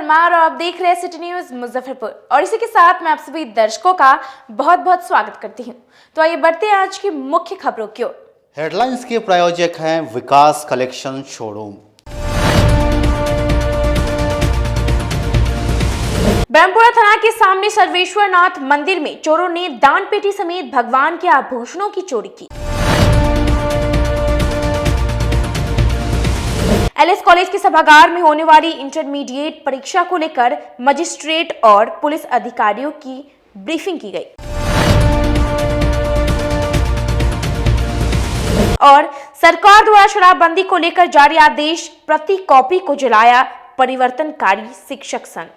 परमार और आप देख रहे हैं सिटी न्यूज मुजफ्फरपुर और इसी के साथ मैं आप सभी दर्शकों का बहुत बहुत स्वागत करती हूं। तो आइए बढ़ते हैं आज की मुख्य खबरों की ओर। हेडलाइंस के प्रायोजक हैं विकास कलेक्शन शोरूम। ब्रह्मपुरा थाना के सामने सर्वेश्वर नाथ मंदिर में चोरों ने दान पेटी समेत भगवान के आभूषणों की चोरी की। एलएस कॉलेज के सभागार में होने वाली इंटरमीडिएट परीक्षा को लेकर मजिस्ट्रेट और पुलिस अधिकारियों की ब्रीफिंग की गई। और सरकार द्वारा शराबबंदी को लेकर जारी आदेश प्रति कॉपी को जलाया परिवर्तनकारी शिक्षक संघ।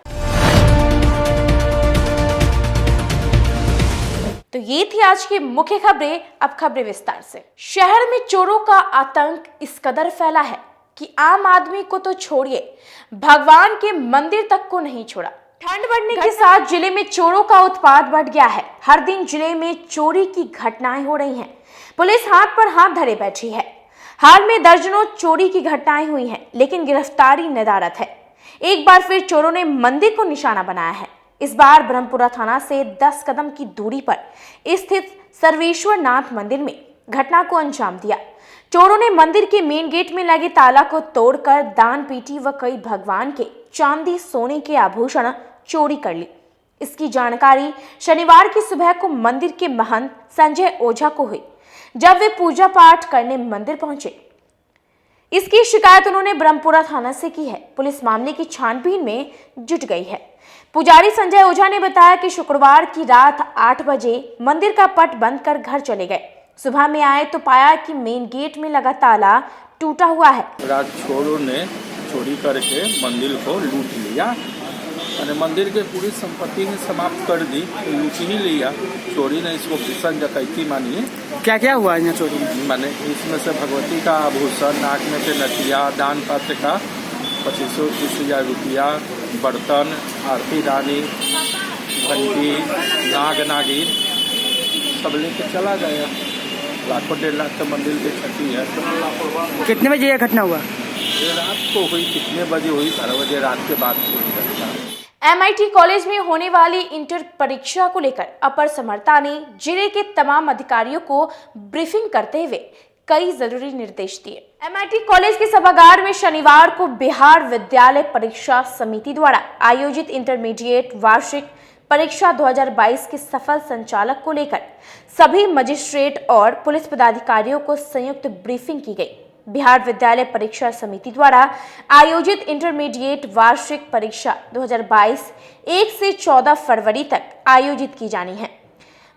तो ये थी आज की मुख्य खबरें। अब खबरें विस्तार से। शहर में चोरों का आतंक इस कदर फैला है कि आम आदमी को तो छोड़िए, भगवान के मंदिर तक को नहीं छोड़ा। ठंड बढ़ने के साथ जिले में चोरों का उत्पात बढ़ गया है। हर दिन जिले में चोरी की घटनाएं हो रही हैं। पुलिस हाथ पर हाथ धरे बैठी है। हाल में दर्जनों चोरी की घटनाएं हुई हैं, लेकिन गिरफ्तारी नदारद है। एक बार फिर चोरों ने मंदिर को निशाना बनाया है। इस बार ब्रह्मपुरा थाना से 10 कदम की दूरी पर स्थित सर्वेश्वर नाथ मंदिर में घटना को अंजाम दिया। चोरों ने मंदिर के मेन गेट में लगे ताला को तोड़कर दान पेटी व कई भगवान के चांदी सोने के आभूषण चोरी कर ली। इसकी जानकारी शनिवार की सुबह को मंदिर के महंत संजय ओझा को हुई, जब वे पूजा पाठ करने मंदिर पहुंचे। इसकी शिकायत उन्होंने ब्रह्मपुरा थाना से की है। पुलिस मामले की छानबीन में जुट गई है। पुजारी संजय ओझा ने बताया कि शुक्रवार की रात 8 बजे मंदिर का पट बंद कर घर चले गए। सुबह में आए तो पाया कि मेन गेट में लगा ताला टूटा हुआ है। रात चोरों ने चोरी करके मंदिर को लूट लिया। मैंने मंदिर के पूरी संपत्ति ने समाप्त कर दी, तो लूट ही लिया। चोरी ने इसको भीषण डकैती मानिए। क्या क्या हुआ यहाँ चोरी में? मैंने इसमें से भगवती का आभूषण, नाक में के नथिया, दान पात्र का 25-30 रुपया, बर्तन, आरती रानी, घंटी, नाग नागिन सब लेके चला गया। लाखों 1.5 लाख का मंदिर की क्षति है। कितने बजे यह घटना हुआ? ये रात को हुई। कितने बजे हुई? 12 बजे रात के बाद हुई। एमआईटी कॉलेज में होने वाली इंटर परीक्षा को लेकर अपर समर्था ने जिले के तमाम अधिकारियों को ब्रीफिंग करते हुए कई जरूरी निर्देश दिए। एमआईटी कॉलेज के सभागार में शनिवार को बिहार विद्यालय परीक्षा समिति द्वारा आयोजित इंटरमीडिएट वार्षिक परीक्षा 2022 के सफल संचालक को लेकर सभी मजिस्ट्रेट और पुलिस पदाधिकारियों को संयुक्त ब्रीफिंग की गई। बिहार विद्यालय परीक्षा समिति द्वारा आयोजित इंटरमीडिएट वार्षिक परीक्षा 2022 1 से 14 फरवरी तक आयोजित की जानी है।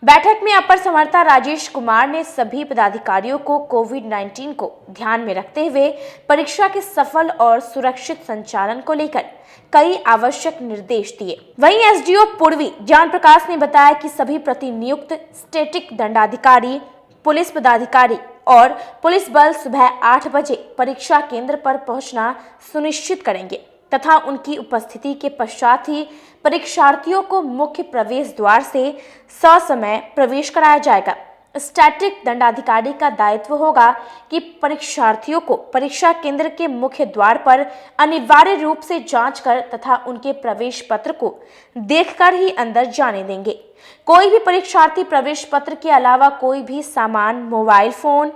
बैठक में अपर समर्था राजेश कुमार ने सभी पदाधिकारियों को कोविड-19 को ध्यान में रखते हुए परीक्षा के सफल और सुरक्षित संचालन को लेकर कई आवश्यक निर्देश दिए। वहीं एसडीओ पूर्वी ज्ञान प्रकाश ने बताया कि सभी प्रतिनियुक्त स्टैटिक दंडाधिकारी, पुलिस पदाधिकारी और पुलिस बल सुबह 8 बजे परीक्षा केंद्र पर पहुंचना सुनिश्चित करेंगे तथा उनकी उपस्थिति के पश्चात ही परीक्षार्थियों को मुख्य प्रवेश द्वार से ससमय प्रवेश कराया जाएगा। स्टैटिक दंडाधिकारी का दायित्व होगा कि परीक्षार्थियों को परीक्षा केंद्र के मुख्य द्वार पर अनिवार्य रूप से जांच कर तथा उनके प्रवेश पत्र को देखकर ही अंदर जाने देंगे। कोई भी परीक्षार्थी प्रवेश पत्र के अलावा कोई भी सामान, mobile phone,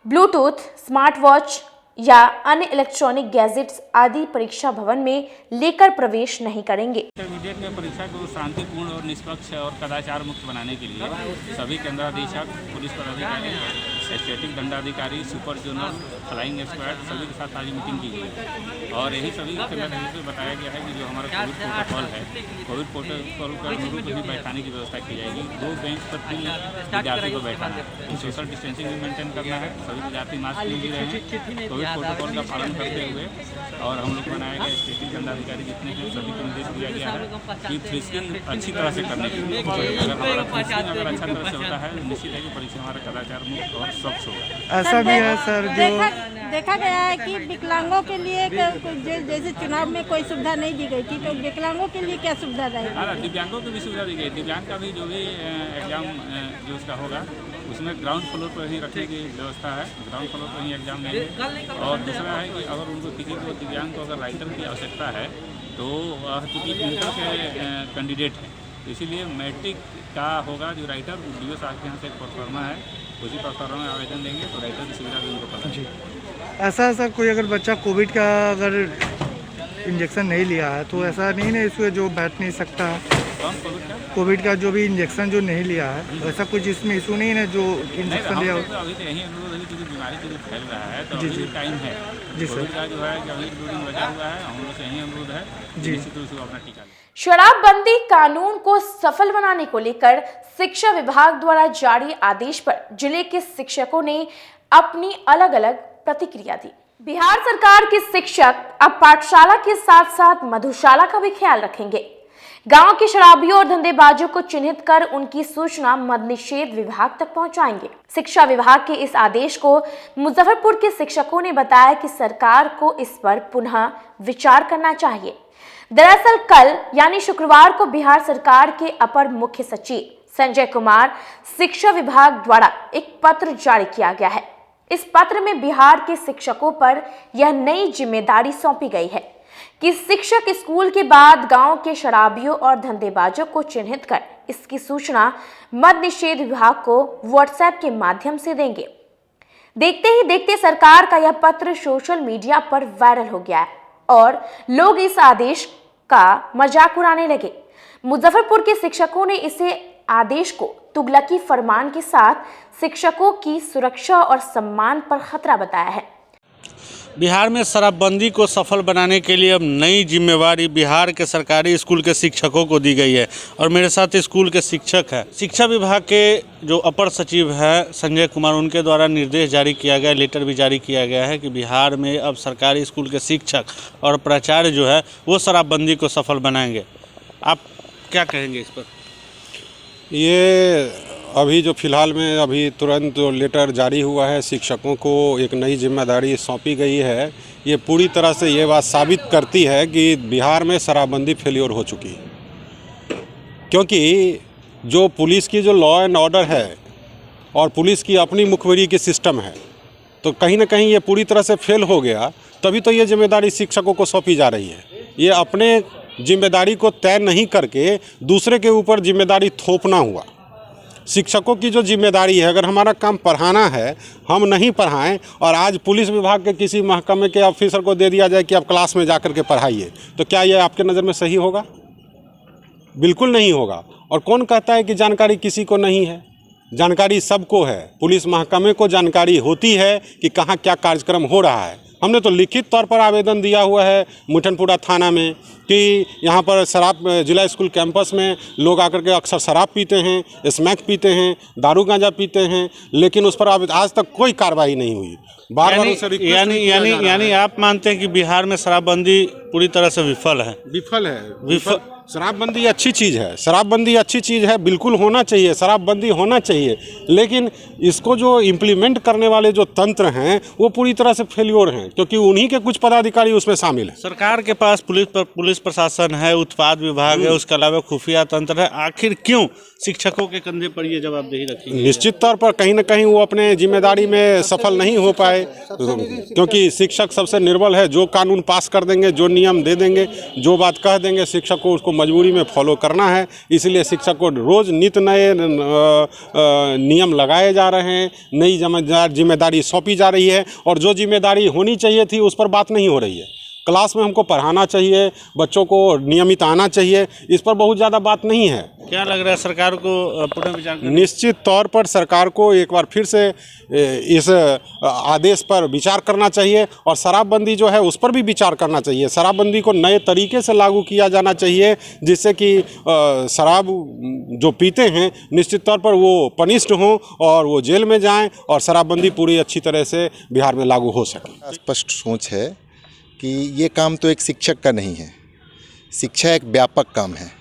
Bluetooth, smart watch या अन्य इलेक्ट्रॉनिक गैजेट्स आदि परीक्षा भवन में लेकर प्रवेश नहीं करेंगे। इंटरमीडिएट में परीक्षा को शांतिपूर्ण और निष्पक्ष और कदाचार मुक्त बनाने के लिए सभी केंद्राधीशक, पुलिस पदाधिकारी, स्टैटिक दंडाधिकारी, सुपर जोनल, फ्लाइंग स्क्वाड सभी के साथ आज मीटिंग की गई और यही सभी केंद्राधीश से बताया गया है कि जो हमारा कोविड प्रोटोकॉल है, कोविड प्रोटोकॉल के अनुरूप भी बैठाने की व्यवस्था की जाएगी। 2 बेंच पर 3 विद्यार्थी को बैठाना है, सोशल डिस्टेंसिंग भी मेंटेन करना है, सभी विद्यार्थी मास्क पहन भी रहे हैं, कोविड प्रोटोकॉल का पालन करते हुए। और हम लोग बनाया गया स्टेटिक दंडाधिकारी जितने हैं सभी को निर्देश दिया गया है कि फ्रिस्किंग अच्छी तरह से करने के लिए। अगर हमारा फ्रिस्किंग अगर अच्छा तरह से होता है निश्चित है कि परीक्षा हमारा कदाचार मुक्त और स्वच्छ होगा। ऐसा भी है सर, जो देखा गया है कि विकलांगों के लिए जैसे चुनाव में कोई सुविधा नहीं दी गई थी, तो विकलांगों के लिए क्या सुविधा रहेगी? दिव्यांगों को भी सुविधा दी गई। दिव्यांग का भी जो भी एग्जाम जो उसका होगा उसमें ग्राउंड फ्लोर पर ही रखने की व्यवस्था है। ग्राउंड फ्लोर पर ही एग्जाम लेंगे। और दूसरा है कि अगर उनको किसी को दिव्यांग को अगर राइटर की आवश्यकता है तो वह चूँकि इंटर के कैंडिडेट हैं, तो इसीलिए मैट्रिक का होगा जो राइटर डी साहब के यहाँ से एक प्रोफार्मा है, उसी प्रोफार्मा में आवेदन देंगे तो राइटर की सुविधा भी उनको पता है। ऐसा कोई अगर बच्चा कोविड का अगर इंजेक्शन नहीं लिया है तो ऐसा नहीं ना इसमें जो बैठ नहीं सकता है? कोविड का जो भी इंजेक्शन जो नहीं लिया है ऐसा कुछ इसमें इशू नहीं है जो इंजेक्शन लिया हो? अभी तो यही अनुरोध है क्योंकि बीमारी जो फैल रहा है तो अभी टाइम है जी सर। कोविड का जो है कि अभी 2 दिन बचा हुआ है, हम लोग से यही अनुरोध है जी। निश्चित रूप से अपना टीका लें। शराबबंदी कानून को सफल बनाने को लेकर शिक्षा विभाग द्वारा जारी आदेश पर जिले के शिक्षकों ने अपनी अलग अलग प्रतिक्रिया दी। बिहार सरकार के शिक्षक अब पाठशाला के साथ साथ मधुशाला का भी ख्याल रखेंगे। गांव के शराबियों और धंधेबाजों को चिन्हित कर उनकी सूचना मद निषेध विभाग तक पहुंचाएंगे। शिक्षा विभाग के इस आदेश को मुजफ्फरपुर के शिक्षकों ने बताया कि सरकार को इस पर पुनः विचार करना चाहिए। दरअसल कल यानी शुक्रवार को बिहार सरकार के अपर मुख्य सचिव संजय कुमार शिक्षा विभाग द्वारा एक पत्र जारी किया गया है। इस पत्र में बिहार के शिक्षकों पर यह नई जिम्मेदारी सौंपी गई है कि शिक्षक स्कूल के बाद गांव के शराबियों और धंधेबाजों को चिन्हित कर इसकी सूचना मद निषेध विभाग को व्हाट्सएप के माध्यम से देंगे। देखते ही देखते सरकार का यह पत्र सोशल मीडिया पर वायरल हो गया है और लोग इस आदेश का मजाक उड़ाने लगे। मुजफ्फरपुर के शिक्षकों ने इसे आदेश को तुगलकी फरमान के साथ शिक्षकों की सुरक्षा और सम्मान पर खतरा बताया है। बिहार में शराबबंदी को सफल बनाने के लिए अब नई जिम्मेवारी बिहार के सरकारी स्कूल के शिक्षकों को दी गई है और मेरे साथ स्कूल के शिक्षक हैं। शिक्षा विभाग के जो अपर सचिव है संजय कुमार, उनके द्वारा निर्देश जारी किया गया, लेटर भी जारी किया गया है कि बिहार में अब सरकारी स्कूल के शिक्षक और प्राचार्य जो है वो शराबबंदी को सफल बनाएंगे। आप क्या कहेंगे इस पर? ये अभी जो फ़िलहाल में अभी तुरंत जो लेटर जारी हुआ है, शिक्षकों को एक नई जिम्मेदारी सौंपी गई है, ये पूरी तरह से ये बात साबित करती है कि बिहार में शराबबंदी फेल्योर हो चुकी है। क्योंकि जो पुलिस की जो लॉ एंड ऑर्डर है और पुलिस की अपनी मुखबिरी की सिस्टम है, तो कहीं ना कहीं ये पूरी तरह से फेल हो गया। तभी तो ये जिम्मेदारी शिक्षकों को सौंपी जा रही है। ये अपने जिम्मेदारी को तय नहीं करके दूसरे के ऊपर जिम्मेदारी थोपना हुआ। शिक्षकों की जो जिम्मेदारी है, अगर हमारा काम पढ़ाना है, हम नहीं पढ़ाएं और आज पुलिस विभाग के किसी महकमे के ऑफिसर को दे दिया जाए कि आप क्लास में जाकर के पढ़ाइए, तो क्या ये आपके नज़र में सही होगा? बिल्कुल नहीं होगा। और कौन कहता है कि जानकारी किसी को नहीं है? जानकारी सबको है। पुलिस महकमे को जानकारी होती है कि कहाँ क्या कार्यक्रम हो रहा है। हमने तो लिखित तौर पर आवेदन दिया हुआ है मिठनपुरा थाना में कि यहाँ पर शराब जिला स्कूल कैंपस में लोग आकर के अक्सर शराब पीते हैं, स्मैक पीते हैं, दारू गांजा पीते हैं, लेकिन उस पर आज तक कोई कार्रवाई नहीं हुई। यानी आप मानते हैं कि बिहार में शराबबंदी पूरी तरह से विफल है? शराबबंदी अच्छी चीज़ है, शराबबंदी अच्छी चीज़ है, बिल्कुल होना चाहिए, शराबबंदी होना चाहिए, लेकिन इसको जो इम्प्लीमेंट करने वाले जो तंत्र हैं वो पूरी तरह से फेल्योर हैं, क्योंकि उन्हीं के कुछ पदाधिकारी उसमें शामिल हैं। सरकार के पास पुलिस प्रशासन है, उत्पाद विभाग है, उसके अलावा खुफिया तंत्र है, आखिर क्यों शिक्षकों के कंधे पर ये जवाबदेही रखी? निश्चित तौर पर कहीं ना कहीं वो अपने जिम्मेदारी में सफल नहीं हो पाए, क्योंकि शिक्षक सबसे निर्बल है। जो कानून पास कर देंगे, जो नियम दे देंगे, जो बात कह देंगे, शिक्षक को उसको मजबूरी में फॉलो करना है। इसलिए शिक्षक को रोज़ नित नए नियम लगाए जा रहे हैं, नई जिम्मेदारी सौंपी जा रही है और जो जिम्मेदारी होनी चाहिए थी उस पर बात नहीं हो रही है। क्लास में हमको पढ़ाना चाहिए, बच्चों को नियमित आना चाहिए, इस पर बहुत ज़्यादा बात नहीं है। क्या लग रहा है सरकार को पुनः विचार करना? निश्चित तौर पर सरकार को एक बार फिर से इस आदेश पर विचार करना चाहिए और शराबबंदी जो है उस पर भी विचार करना चाहिए। शराबबंदी को नए तरीके से लागू किया जाना चाहिए, जिससे कि शराब जो पीते हैं निश्चित तौर पर वो पनिश्ड हों और वो जेल में जाएं और शराबबंदी पूरी अच्छी तरह से बिहार में लागू हो सके। स्पष्ट सोच है कि ये काम तो एक शिक्षक का नहीं है, शिक्षा एक व्यापक काम है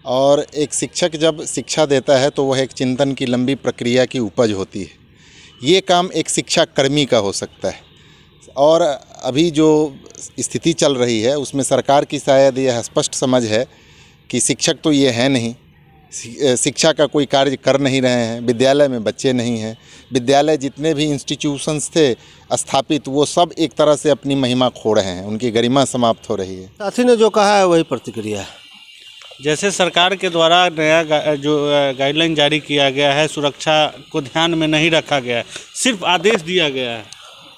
और एक शिक्षक जब शिक्षा देता है तो वह एक चिंतन की लंबी प्रक्रिया की उपज होती है। ये काम एक शिक्षा कर्मी का हो सकता है और अभी जो स्थिति चल रही है उसमें सरकार की शायद यह स्पष्ट समझ है कि शिक्षक तो ये है नहीं, शिक्षा का कोई कार्य कर नहीं रहे हैं। विद्यालय में बच्चे नहीं हैं। विद्यालय जितने भी इंस्टीट्यूशंस थे स्थापित, वो सब एक तरह से अपनी महिमा खो रहे हैं, उनकी गरिमा समाप्त हो रही है। साथी ने जो कहा है वही प्रतिक्रिया है। जैसे सरकार के द्वारा नया जो गाइडलाइन जारी किया गया है, सुरक्षा को ध्यान में नहीं रखा गया है, सिर्फ आदेश दिया गया है।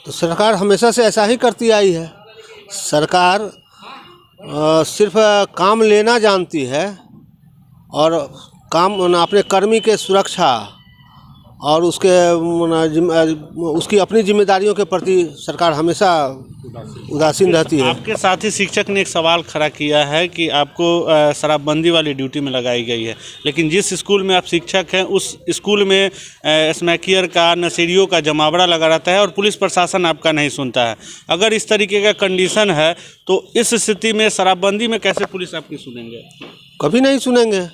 तो सरकार हमेशा से ऐसा ही करती आई है। सरकार सिर्फ काम लेना जानती है और काम अपने कर्मी के सुरक्षा और उसकी अपनी जिम्मेदारियों के प्रति सरकार हमेशा उदासीन रहती है। आपके साथ ही शिक्षक ने एक सवाल खड़ा किया है कि आपको शराबबंदी वाली ड्यूटी में लगाई गई है, लेकिन जिस स्कूल में आप शिक्षक हैं उस स्कूल में स्मैकियर का, नशेड़ियों का जमावड़ा लगा रहता है और पुलिस प्रशासन आपका नहीं सुनता है। अगर इस तरीके का कंडीशन है तो इस स्थिति में शराबबंदी में कैसे पुलिस आपकी सुनेंगे? कभी नहीं सुनेंगे।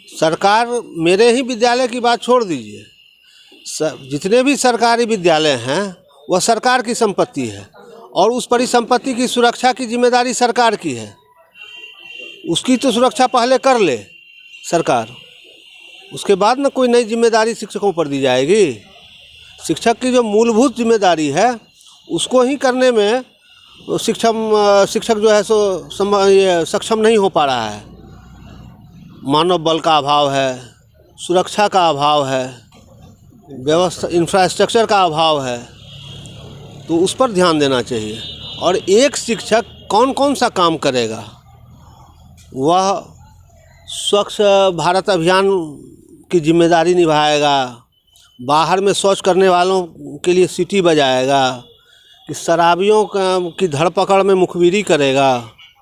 सरकार, मेरे ही विद्यालय की बात छोड़ दीजिए, जितने भी सरकारी विद्यालय हैं वह सरकार की संपत्ति है और उस परिसंपत्ति की सुरक्षा की जिम्मेदारी सरकार की है। उसकी तो सुरक्षा पहले कर ले सरकार, उसके बाद न कोई नई जिम्मेदारी शिक्षकों पर दी जाएगी। शिक्षक की जो मूलभूत जिम्मेदारी है उसको ही करने में शिक्षक जो है सो सक्षम नहीं हो पा रहा है। मानव बल का अभाव है, सुरक्षा का अभाव है, व्यवस्था इंफ्रास्ट्रक्चर का अभाव है, तो उस पर ध्यान देना चाहिए। और एक शिक्षक कौन कौन सा काम करेगा? वह स्वच्छ भारत अभियान की जिम्मेदारी निभाएगा, बाहर में शौच करने वालों के लिए सीटी बजाएगा, कि शराबियों की धरपकड़ में मुखबिरी करेगा,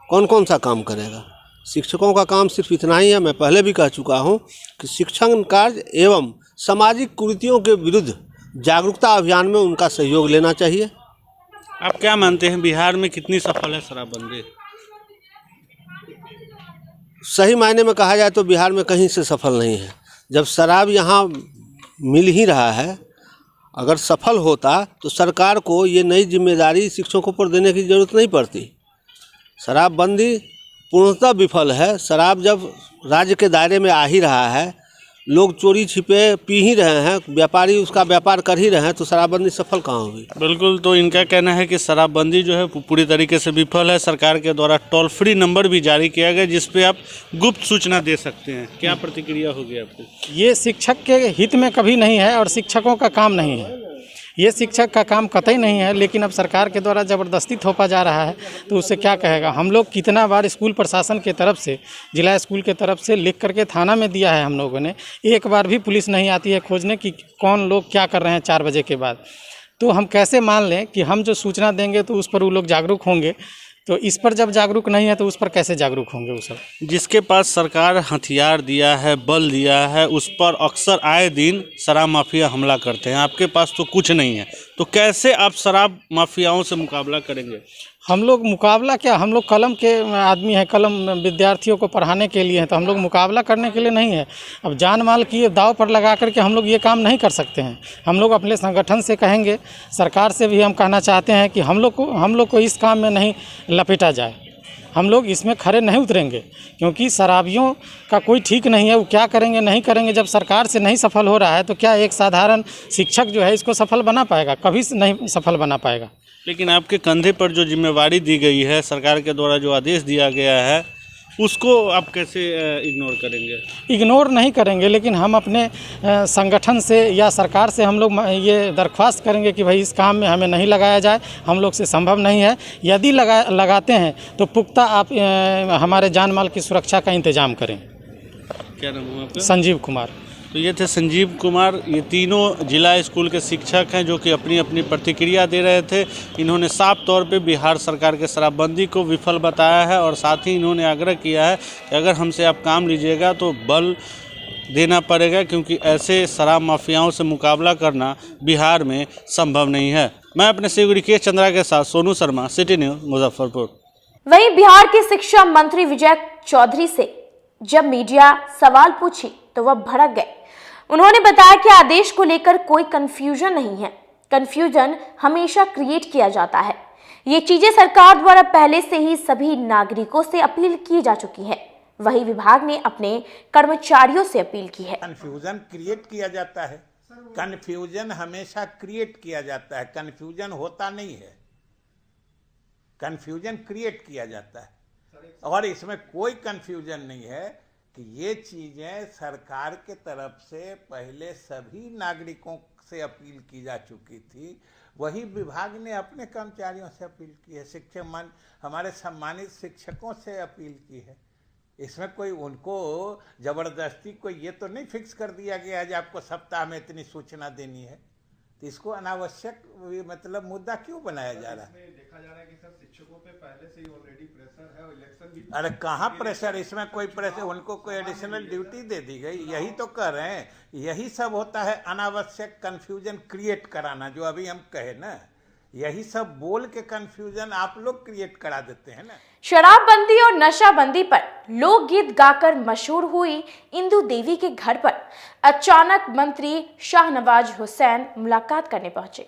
कौन कौन सा काम करेगा? शिक्षकों का काम सिर्फ इतना ही है। मैं पहले भी कह चुका हूँ कि शिक्षण कार्य एवं सामाजिक कुरीतियों के विरुद्ध जागरूकता अभियान में उनका सहयोग लेना चाहिए। आप क्या मानते हैं बिहार में कितनी सफल है शराबबंदी? सही मायने में कहा जाए तो बिहार में कहीं से सफल नहीं है। जब शराब यहाँ मिल ही रहा है, अगर सफल होता तो सरकार को ये नई जिम्मेदारी शिक्षकों पर देने की ज़रूरत नहीं पड़ती। शराबबंदी पूर्णतः विफल है। शराब जब राज्य के दायरे में आ ही रहा है, लोग चोरी छिपे पी ही रहे हैं, व्यापारी उसका व्यापार कर ही रहे हैं, तो शराबबंदी सफल कहाँ होगी? बिल्कुल। तो इनका कहना है कि शराबबंदी जो है पूरी तरीके से विफल है। सरकार के द्वारा टोल फ्री नंबर भी जारी किया गया जिस पे आप गुप्त सूचना दे सकते हैं। क्या प्रतिक्रिया होगी आपकी? ये शिक्षक के हित में कभी नहीं है और शिक्षकों का काम नहीं है। ये शिक्षक का काम कतई नहीं है, लेकिन अब सरकार के द्वारा ज़बरदस्ती थोपा जा रहा है तो उससे क्या कहेगा। हम लोग कितना बार स्कूल प्रशासन के तरफ से, जिला स्कूल के तरफ से लिख करके थाना में दिया है हम लोगों ने, एक बार भी पुलिस नहीं आती है खोजने कि कौन लोग क्या कर रहे हैं 4 बजे के बाद। तो हम कैसे मान लें कि हम जो सूचना देंगे तो उस पर वो लोग जागरूक होंगे, तो इस पर जब जागरूक नहीं है तो उस पर कैसे जागरूक होंगे वो सब? जिसके पास सरकार हथियार दिया है, बल दिया है, उस पर अक्सर आए दिन शराब माफिया हमला करते हैं। आपके पास तो कुछ नहीं है, तो कैसे आप शराब माफियाओं से मुकाबला करेंगे? हम लोग मुकाबला क्या, हम लोग कलम के आदमी हैं, कलम विद्यार्थियों को पढ़ाने के लिए हैं, तो हम लोग मुकाबला करने के लिए नहीं है। अब जान माल की दाव पर लगा करके हम लोग ये काम नहीं कर सकते हैं। हम लोग अपने संगठन से कहेंगे, सरकार से भी हम कहना चाहते हैं कि हम लोग को इस काम में नहीं लपेटा जाए। हम लोग इसमें खड़े नहीं उतरेंगे, क्योंकि शराबियों का कोई ठीक नहीं है, वो क्या करेंगे नहीं करेंगे। जब सरकार से नहीं सफल हो रहा है तो क्या एक साधारण शिक्षक जो है इसको सफल बना पाएगा? कभी नहीं सफल बना पाएगा। लेकिन आपके कंधे पर जो जिम्मेवारी दी गई है, सरकार के द्वारा जो आदेश दिया गया है, उसको आप कैसे इग्नोर करेंगे? इग्नोर नहीं करेंगे, लेकिन हम अपने संगठन से या सरकार से हम लोग ये दरख्वास्त करेंगे कि भाई इस काम में हमें नहीं लगाया जाए, हम लोग से संभव नहीं है। यदि लगाते हैं तो पुख्ता आप हमारे जान माल की सुरक्षा का इंतजाम करें। क्या नाम है आपका? संजीव कुमार। तो ये थे संजीव कुमार, ये तीनों जिला स्कूल के शिक्षक हैं जो कि अपनी अपनी प्रतिक्रिया दे रहे थे। इन्होंने साफ तौर पे बिहार सरकार के शराबबंदी को विफल बताया है और साथ ही इन्होंने आग्रह किया है कि अगर हमसे आप काम लीजिएगा तो बल देना पड़ेगा, क्योंकि ऐसे शराब माफियाओं से मुकाबला करना बिहार में संभव नहीं है। मैं अपने सहयोगी के चंद्रा के साथ सोनू शर्मा, सिटी न्यूज़, मुजफ्फरपुर। वहीं बिहार के शिक्षा मंत्री विजय चौधरी से जब मीडिया सवाल पूछी तो वह भड़क गए। उन्होंने बताया कि आदेश को लेकर कोई कंफ्यूजन नहीं है, कंफ्यूजन हमेशा क्रिएट किया जाता है। ये चीजें सरकार द्वारा पहले से ही सभी नागरिकों से अपील की जा चुकी है। वहीं विभाग ने अपने कर्मचारियों से अपील की है। कन्फ्यूजन क्रिएट किया जाता है, कन्फ्यूजन हमेशा क्रिएट किया जाता है, कन्फ्यूजन होता नहीं है, कन्फ्यूजन क्रिएट किया जाता है। और इसमें कोई कन्फ्यूजन नहीं है कि ये चीज़ें सरकार के तरफ से पहले सभी नागरिकों से अपील की जा चुकी थी। वही विभाग ने अपने कर्मचारियों से अपील की है, शिक्षक हमारे सम्मानित शिक्षकों से अपील की है। इसमें कोई उनको जबरदस्ती कोई ये तो नहीं फिक्स कर दिया गया है कि आपको सप्ताह में इतनी सूचना देनी है, तो इसको अनावश्यक मतलब मुद्दा क्यों बनाया जा रहा है? देखा जा रहा है कि सर शिक्षकों पे पहले से ही ऑलरेडी प्रेशर है और इलेक्शन भी। अरे कहाँ प्रेशर, इसमें कोई प्रेशर, उनको कोई एडिशनल ड्यूटी दे दी गई, यही तो कर रहे हैं। यही सब होता है, अनावश्यक कंफ्यूजन क्रिएट कराना, जो अभी हम कहे ना, यही सब बोल के कंफ्यूजन आप लोग क्रिएट करा देते हैं ना। शराबबंदी और नशाबंदी पर लोकगीत गाकर मशहूर हुई इंदु देवी के घर पर अचानक मंत्री शाहनवाज हुसैन मुलाकात करने पहुंचे।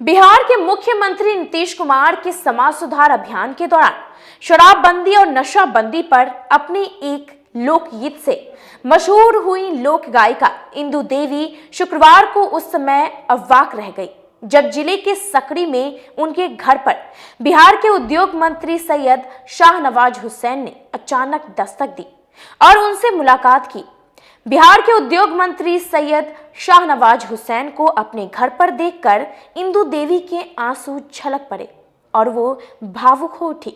बिहार के मुख्यमंत्री नीतीश कुमार के समाज सुधार अभियान के दौरान शराबबंदी और नशाबंदी पर अपनी एक लोकगीत से मशहूर हुई लोक गायिका इंदु देवी शुक्रवार को उस समय अवाक रह गई जब जिले के सकड़ी में उनके घर पर बिहार के उद्योग मंत्री सैयद शाहनवाज हुसैन ने अचानक दस्तक दी और उनसे मुलाकात की। बिहार के उद्योग मंत्री सैयद शाहनवाज हुसैन को अपने घर पर देखकर इंदु देवी के आंसू छलक पड़े और वो भावुक हो उठी।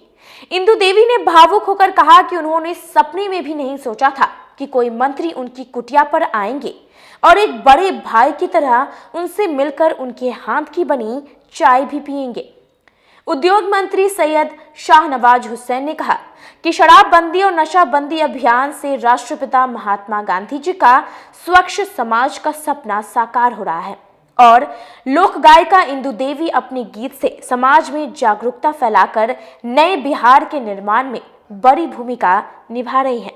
इंदु देवी ने भावुक होकर कहा कि उन्होंने सपने में भी नहीं सोचा था कि कोई मंत्री उनकी कुटिया पर आएंगे और एक बड़े भाई की तरह उनसे मिलकर उनके हाथ की बनी चाय भी पिएंगे। उद्योग मंत्री सैयद शाहनवाज हुसैन ने कहा कि शराबबंदी और नशाबंदी अभियान से राष्ट्रपिता महात्मा गांधी जी का स्वच्छ समाज का सपना साकार हो रहा है और लोक गायिका इंदु देवी अपने गीत से समाज में जागरूकता फैलाकर नए बिहार के निर्माण में बड़ी भूमिका निभा रही हैं।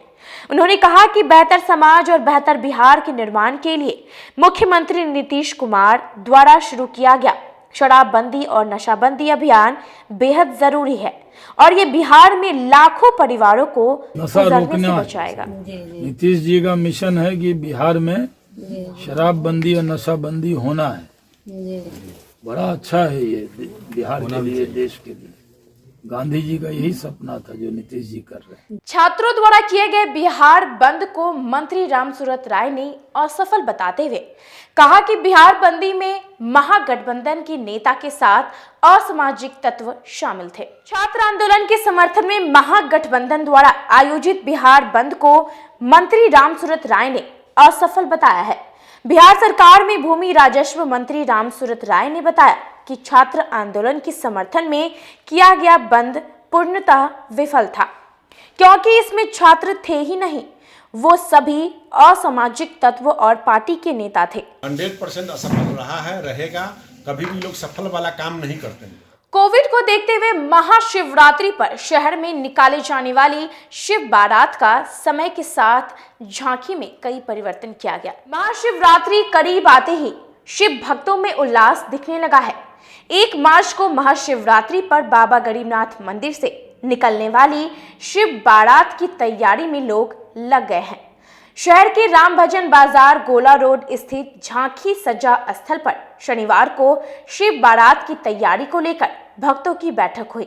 उन्होंने कहा कि बेहतर समाज और बेहतर बिहार के निर्माण के लिए मुख्यमंत्री नीतीश कुमार द्वारा शुरू किया गया शराबबंदी और नशाबंदी अभियान बेहद जरूरी है और ये बिहार में लाखों परिवारों को नशा रोकना से बचाएगा। नीतीश जी का मिशन है कि बिहार में शराबबंदी और नशाबंदी होना है। बड़ा अच्छा है ये बिहार के लिए, देश के लिए। गांधी जी का यही सपना था जो नीतीश जी कर रहे हैं। छात्रों द्वारा किए गए बिहार बंद को मंत्री रामसूरत राय ने असफल बताते हुए कहा कि बिहार बंदी में महागठबंधन के नेता के साथ असामाजिक तत्व शामिल थे। छात्र आंदोलन के समर्थन में महागठबंधन द्वारा आयोजित बिहार बंद को मंत्री रामसूरत राय ने असफल बताया है। बिहार सरकार में भूमि राजस्व मंत्री रामसूरत राय ने बताया कि छात्र आंदोलन के समर्थन में किया गया बंद पूर्णतः विफल था क्योंकि इसमें छात्र थे ही नहीं, वो सभी असामाजिक तत्व और पार्टी के नेता थे। 100% असफल रहा है, रहेगा। कभी भी लोग सफल वाला काम नहीं करते हैं। कोविड को देखते हुए महाशिवरात्रि पर शहर में निकाले जाने वाली शिव बारात का समय के साथ झांकी में कई परिवर्तन किया गया। महाशिवरात्रि करीब आते ही शिव भक्तों में उल्लास दिखने लगा है। 1 मार्च को महाशिवरात्रि पर बाबा गरीबनाथ मंदिर से निकलने वाली शिव बारात की तैयारी में लोग लग गए हैं। शहर के राम भजन बाजार गोला रोड स्थित झांकी सजा स्थल पर शनिवार को शिव बारात की तैयारी को लेकर भक्तों की बैठक हुई।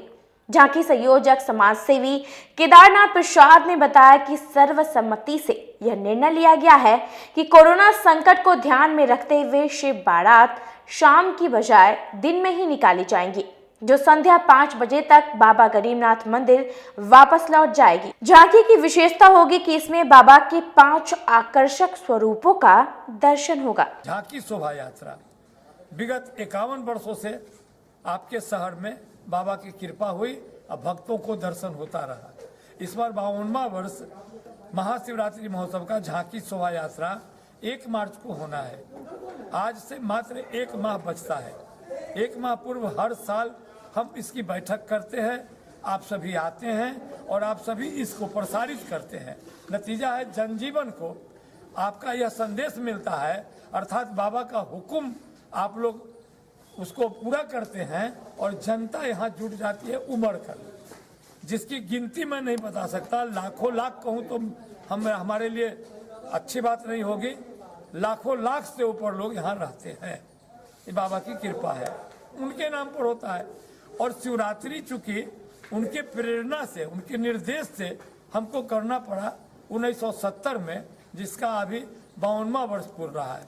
झांकी संयोजक समाज सेवी केदारनाथ प्रसाद ने बताया कि सर्वसम्मति से यह निर्णय लिया गया है कि कोरोना संकट को ध्यान में रखते हुए शिव बारात शाम की बजाय दिन में ही निकाली जाएंगी, जो संध्या 5 बजे तक बाबा गरीबनाथ मंदिर वापस लौट जाएगी। झांकी की विशेषता होगी कि इसमें बाबा के 5 आकर्षक स्वरूपों का दर्शन होगा। झांकी शोभा यात्रा विगत 51 वर्षों से आपके शहर में बाबा की कृपा हुई और भक्तों को दर्शन होता रहा। इस बार 52वां वर्ष महाशिवरात्रि महोत्सव का झांकी शोभा यात्रा 1 मार्च को होना है। आज से मात्र 1 माह बचता है। 1 माह पूर्व हर साल हम इसकी बैठक करते हैं, आप सभी आते हैं और आप सभी इसको प्रसारित करते हैं। नतीजा है जनजीवन को आपका यह संदेश मिलता है, अर्थात बाबा का हुक्म आप लोग उसको पूरा करते हैं और जनता यहाँ जुट जाती है उमड़ कर, जिसकी गिनती मैं नहीं बता सकता। लाखों लाख कहूँ तो हमारे लिए अच्छी बात नहीं होगी। लाखों लाख से ऊपर लोग यहाँ रहते हैं। ये बाबा की कृपा है, उनके नाम पर होता है। और शिवरात्रि चूंकि उनके प्रेरणा से, उनके निर्देश से हमको करना पड़ा 1970 में, जिसका अभी 52वां वर्ष पूर रहा है।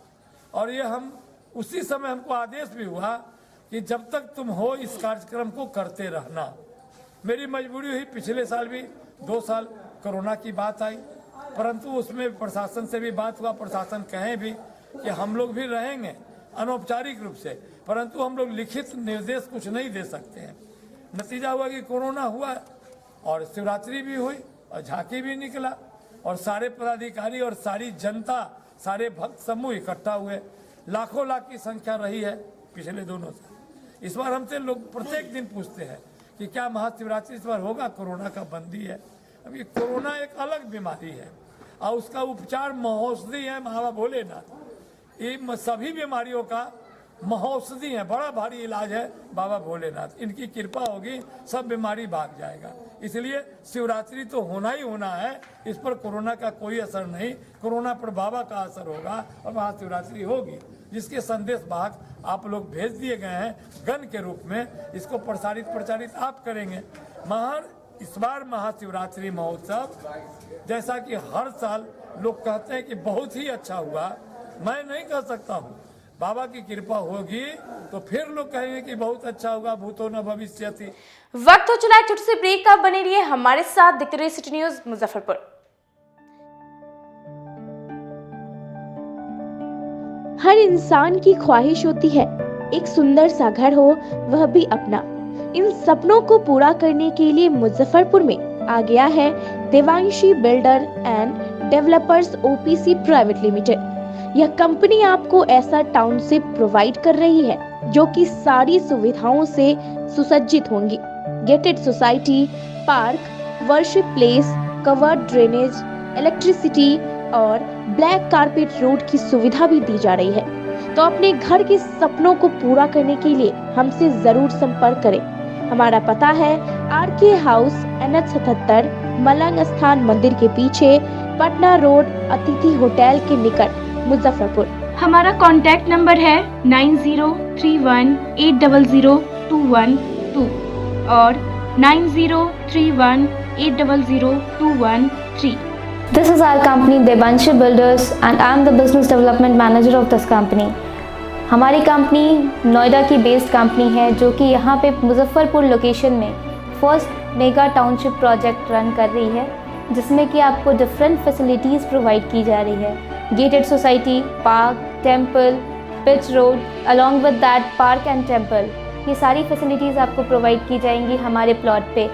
और ये हम उसी समय हमको आदेश भी हुआ कि जब तक तुम हो इस कार्यक्रम को करते रहना। मेरी मजबूरी हुई, पिछले साल भी 2 साल कोरोना की बात आई, परंतु उसमें प्रशासन से भी बात हुआ। प्रशासन कहें भी कि हम लोग भी रहेंगे अनौपचारिक रूप से, परंतु हम लोग लिखित निर्देश कुछ नहीं दे सकते हैं। नतीजा हुआ कि कोरोना हुआ और शिवरात्रि भी हुई और झांकी भी निकला और सारे पदाधिकारी और सारी जनता, सारे भक्त समूह इकट्ठा हुए। लाखों लाख की संख्या रही है पिछले दोनों साल। इस बार हमसे लोग प्रत्येक दिन पूछते हैं कि क्या महाशिवरात्रि इस बार होगा? कोरोना का बंदी है। अब ये कोरोना एक अलग बीमारी है और उसका उपचार महौषधि है बाबा भोलेनाथ। ये सभी बीमारियों का महौषधि है, बड़ा भारी इलाज है बाबा भोलेनाथ। इनकी कृपा होगी, सब बीमारी भाग जाएगा। इसलिए शिवरात्रि तो होना ही होना है, इस पर कोरोना का कोई असर नहीं। कोरोना पर बाबा का असर होगा और महाशिवरात्रि होगी, जिसके संदेश वाहक आप लोग भेज दिए गए हैं गण के रूप में। इसको प्रचारित आप करेंगे। इस बार महाशिवरात्रि महोत्सव जैसा कि हर साल लोग कहते हैं कि बहुत ही अच्छा हुआ, मैं नहीं कह सकता हूँ। बाबा की कृपा होगी तो फिर लोग कहेंगे कि बहुत अच्छा होगा। भूतो न भविष्यति। वक्त हो चला एक छोटे से ब्रेक का, बने रहिए हमारे साथ। देखते रहिए सिटी न्यूज़ मुजफ्फरपुर। हर इंसान की ख्वाहिश होती है एक सुंदर सा घर हो, वह भी अपना। इन सपनों को पूरा करने के लिए मुजफ्फरपुर में आ गया है Devanshi builder and developers OPC private limited. यह कंपनी आपको ऐसा टाउनशिप प्रोवाइड कर रही है जो कि सारी सुविधाओं से सुसज्जित होंगी। Gated society, park, worship place, covered drainage, electricity और ब्लैक कारपेट रोड की सुविधा भी दी जा रही है। तो अपने घर के सपनों को पूरा करने के लिए हमसे जरूर संपर्क करें। हमारा पता है आरके हाउस, NH 77, मलंग स्थान मंदिर के पीछे, पटना रोड, अतिथि होटल के निकट, मुजफ्फरपुर। हमारा कॉन्टैक्ट नंबर है 9031800212 और 9031800213। This is our company Devanshi Builders and I am the business development manager of this company. हमारी कंपनी नोएडा की बेस्ड कंपनी है जो कि यहाँ पे मुजफ्फरपुर लोकेशन में first mega township project run कर रही है, जिसमें कि आपको डिफरेंट फैसिलिटीज़ प्रोवाइड की जा रही है। Gated society, park, temple, pitch road, along with that park and temple, ये सारी फैसिलिटीज़ आपको प्रोवाइड की जाएंगी हमारे प्लॉट पे।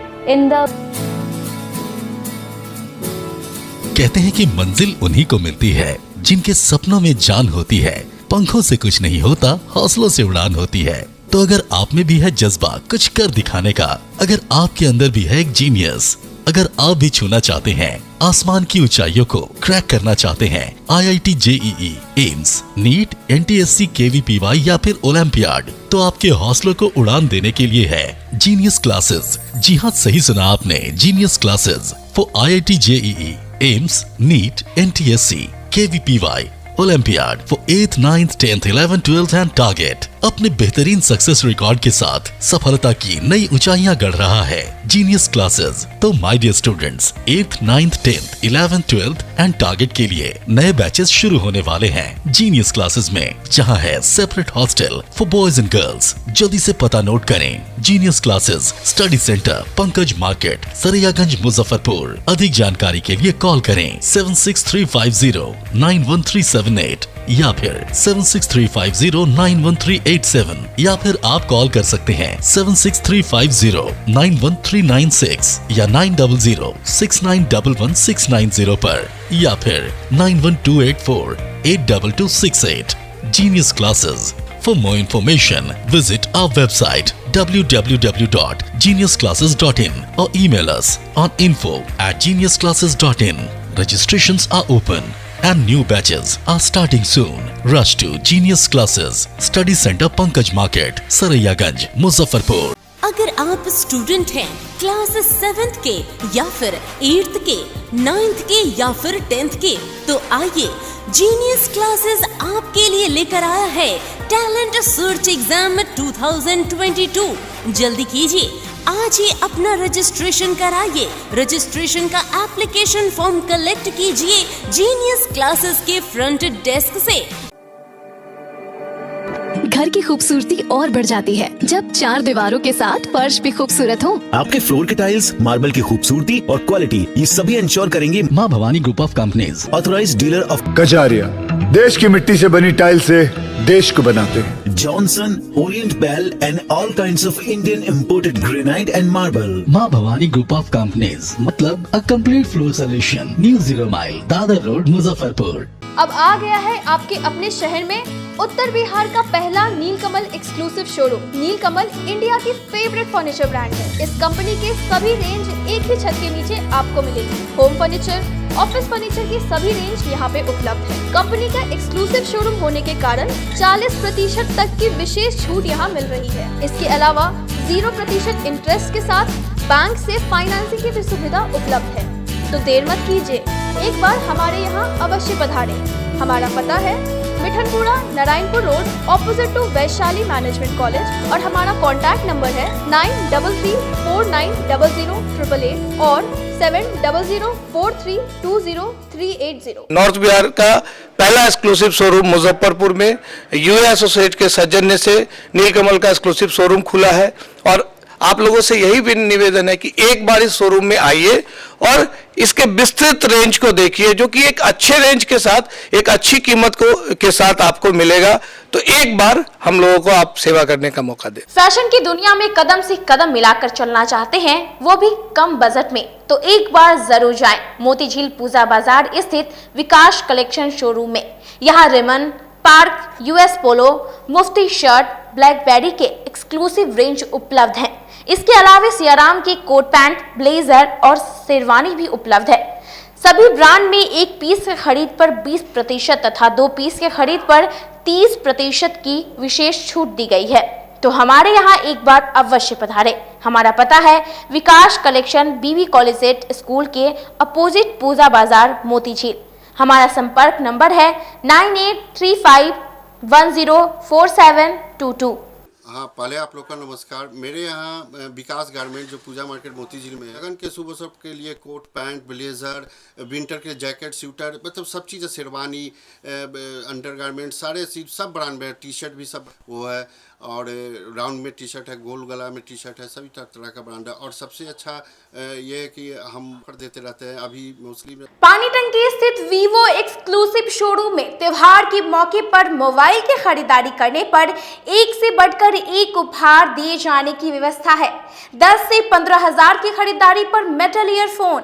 कहते हैं कि मंजिल उन्हीं को मिलती है जिनके सपनों में जान होती है। पंखों से कुछ नहीं होता, हौसलों से उड़ान होती है। तो अगर आप में भी है जज्बा कुछ कर दिखाने का, अगर आपके अंदर भी है एक जीनियस, अगर आप भी छूना चाहते हैं आसमान की ऊंचाइयों को, क्रैक करना चाहते हैं IIT JEE, AIIMS, NEET, NTSC, KVPY या फिर ओलंपियाड, तो आपके हौसलों को उड़ान देने के लिए है जीनियस क्लासेस। जी हाँ, सही सुना आपने, genius classes for IIT JEE, AIIMS, NEET, NTSC, KVPY, olympiad for 8th, 9th, 10th, 11th, 12th and target. अपने बेहतरीन सक्सेस रिकॉर्ड के साथ सफलता की नई ऊंचाइयां गढ़ रहा है जीनियस क्लासेस। तो my dear students, 8th, 9th, 10th, 11th, 12th and target के लिए नए बैचेस शुरू होने वाले हैं जीनियस क्लासेस में, जहां है separate hostel for boys and girls. जल्दी से पता नोट करें। Genius classes, study centre, Pankaj market, Sariyaganj, Muzaffarpur. अधिक जानकारी के लिए कॉल करें 763509137 या फिर 763509137 या फिर आप कॉल कर सकते हैं 76350913996 या 9006911690 पर या फिर 9128482268। Genius Classes. For more information, visit our website www.geniusclasses.in or email us on info@geniusclasses.in. Registrations are open. and new batches are starting soon. Rush to Genius Classes, Study Center Pankaj Market, Saraiyaganj, Muzaffarpur. अगर आप student हैं class 7th के या फिर 8th के, 9th के या फिर 10th के, तो आइए जीनियस क्लासेस आपके लिए लेकर आया है टैलेंट सर्च एग्जाम 2022। जल्दी कीजिए, आज ही अपना रजिस्ट्रेशन कराइए। रजिस्ट्रेशन का एप्लीकेशन फॉर्म कलेक्ट कीजिए जीनियस क्लासेस के फ्रंट डेस्क से। घर की खूबसूरती और बढ़ जाती है जब 4 दीवारों के साथ फर्श भी खूबसूरत हो। आपके फ्लोर के टाइल्स, मार्बल की खूबसूरती और क्वालिटी, ये सभी इंश्योर करेंगे माँ Bhavani group of companies, authorised dealer of Kajaria. देश की मिट्टी से बनी टाइल से देश को बनाते हैं। Johnson, Orient Bell and all kinds of Indian imported granite and marble. Maa Bhavani group of companies, मतलब a complete floor solution, new 0 mile, Dadar road, Muzaffarpur. अब आ गया है आपके अपने शहर में उत्तर बिहार का पहला नीलकमल एक्सक्लूसिव शोरूम। नीलकमल इंडिया की फेवरेट फर्नीचर ब्रांड है। इस कंपनी के सभी रेंज एक ही छत के नीचे आपको मिलेगी। होम फर्नीचर, ऑफिस फर्नीचर की सभी रेंज यहाँ पे उपलब्ध है। कंपनी का एक्सक्लूसिव शोरूम होने के कारण 40% तक की विशेष छूट यहाँ मिल रही है। इसके अलावा 0% इंटरेस्ट के साथ बैंक से फाइनेंसिंग की भी सुविधा उपलब्ध है। तो देर मत कीजिए, एक बार हमारे यहाँ अवश्य पधारें। हमारा पता है Mithanpura, Narayanpur road, opposite to Vaishali management college, और हमारा कॉन्टैक्ट नंबर है 9334900888 और 7004320380। नॉर्थ बिहार का पहला एक्सक्लूसिव शोरूम मुजफ्फरपुर में यूए एसोसिएट के सौजन्य से नीलकमल का एक्सक्लूसिव शोरूम खुला है। और आप लोगों से यही भी निवेदन है कि एक बार इस शोरूम में आइए और इसके विस्तृत रेंज को देखिए, जो कि एक अच्छे रेंज के साथ एक अच्छी कीमत के साथ आपको मिलेगा। तो एक बार हम लोगों को आप सेवा करने का मौका दें। फैशन की दुनिया में कदम से कदम मिलाकर चलना चाहते हैं, वो भी कम बजट में, तो एक बार जरूर जाएं मोतीझील पूजा बाजार स्थित विकास कलेक्शन शोरूम में। यहाँ रेमन, पार्क, यूएस पोलो, मुफ्ती शर्ट, ब्लैकबेरी के एक्सक्लूसिव रेंज उपलब्ध हैं। इसके अलावा सियाराम के कोट पैंट, ब्लेजर और शेरवानी भी उपलब्ध है। सभी ब्रांड में 1 पीस के खरीद पर 20% तथा 2 पीस के खरीद पर 30% की विशेष छूट दी गई है। तो हमारे यहाँ एक बार अवश्य पधारें। हमारा पता है विकास कलेक्शन, बीबी कॉलेज स्कूल के अपोजिट पूजा बाजार, मोतीझील। हमारा संपर्क नंबर है 9835104722। हाँ, पहले आप लोग का नमस्कार। मेरे यहाँ विकास गारमेंट जो पूजा मार्केट मोतीझील में है, लगन के शुभ अवसर के लिए कोट पैंट, ब्लेजर, विंटर के जैकेट, स्वेटर, मतलब सब चीज़ें, शेरवानी, अंडर गारमेंट, सारे चीज सब ब्रांड में, टी शर्ट भी सब वो है। और राउंड में टी शर्ट है, गोल गला में टी शर्ट है, सभी तरह का ब्रांड है। और सबसे अच्छा ये है कि हम ऑफर देते रहते हैं। अभी मोस्टली पानी टंकी स्थित वीवो एक्सक्लूसिव शोरूम में त्योहार के मौके पर मोबाइल की खरीदारी करने पर एक से बढ़कर एक उपहार दिए जाने की व्यवस्था है। 10 से 15 हजार की खरीदारी पर मेटल ईयरफोन,